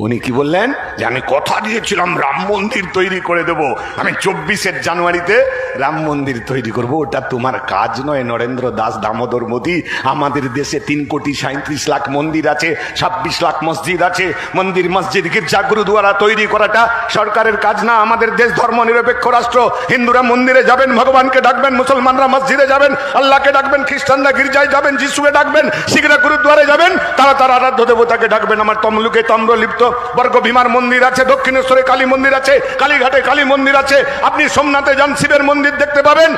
উনি কি বললেন যে আমি কথা দিয়েছিলাম রাম মন্দির তৈরি করে দেব, আমি 24শে জানুয়ারিতে রাম মন্দির তৈরি করব। ওটা তোমার কাজ নয় নরেন্দ্র দাস দামোদর মোদী। আমাদের দেশে 3,37,00,000 মন্দির আছে, 26 লাখ মসজিদ আছে। মন্দির মসজিদ গির্জা গুরুদুয়ারা তৈরি করাটা সরকারের কাজ না। আমাদের দেশ ধর্ম নিরপেক্ষ রাষ্ট্র। হিন্দুরা মন্দিরে যাবেন, ভগবানকে ডাকবেন, মুসলমানরা মসজিদে যাবেন, আল্লাহকে ডাকবেন, খ্রিস্টানরা গির্জায় যাবেন, যিশুকে ডাকবেন, শিখরা গুরুদ্বারে যাবেন, তারা তার আরাধ্য দেবতাকে ডাকবেন। আমার তমলুকে তাম্রলিপ্ত বর্গ ভীমার মন্দির আছে, দক্ষিণেশ্বরে কালী মন্দির আছে, কালীঘাটে কালী মন্দির আছে। আপনি সোমনাথে যান, শিবের মন্দির দেখতে পাবেন।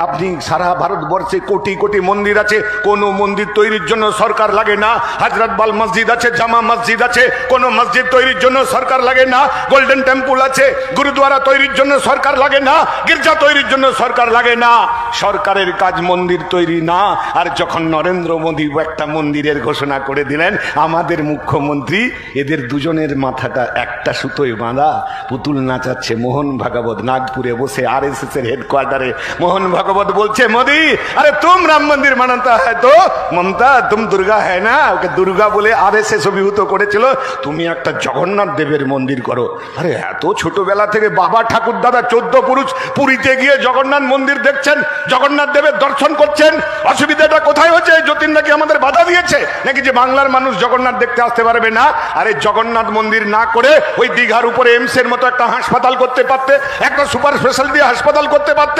আপনি সারা ভারতবর্ষে কোটি কোটি মন্দির আছে, কোন মন্দির তৈরির জন্য সরকার লাগে না। হযরতবাল মসজিদ আছে, জামা মসজিদ আছে, কোন মসজিদ তৈরির জন্য সরকার লাগে না। গোল্ডেন টেম্পল আছে, গুরুদ্বারা তৈরির জন্য সরকার লাগে না, গির্জা তৈরির জন্য সরকার লাগে না। সরকারের কাজ মন্দির তৈরি না। আর যখন নরেন্দ্র মোদী একটা মন্দিরের ঘোষণা করে দিলেন, আমাদের মুখ্যমন্ত্রী এদের দুজনের মাথাটা একটা সুতোয় বাঁধা, পুতুল নাচাচ্ছে। মোহন ভাগবত নাগপুরে বসে RSS এর হেডকোয়ার্টারে মোহন ভাগবত বলছে, মোদী আরে তুম রাম মন্দির বানাতা হ্যায় তো মমতা তুম দুর্গা হ্যায় না। ওকে দুর্গা বলে RSS অভিভূত করেছিল, তুমি একটা জগন্নাথ দেবের মন্দির করো। আরে এত ছোটবেলা থেকে বাবা ঠাকুর দাদা 14 পুরুষ পুরীতে গিয়ে জগন্নাথ মন্দির দেখছেন, জগন্নাথ দেবের দর্শন করছেন। অসুবিধাটা কোথায় হচ্ছে? যতীন নাকি আমাদের বাধা দিয়েছে নাকি যে বাংলার মানুষ জগন্নাথ দেখতে আসতে পারবে না? আরে জগন্নাথ মন্দির না করে ওই দীঘার উপরে এমস এর মতো একটা হাসপাতাল করতে পারতে, একটা সুপার স্পেশালিটি হাসপাতাল করতে পারতে।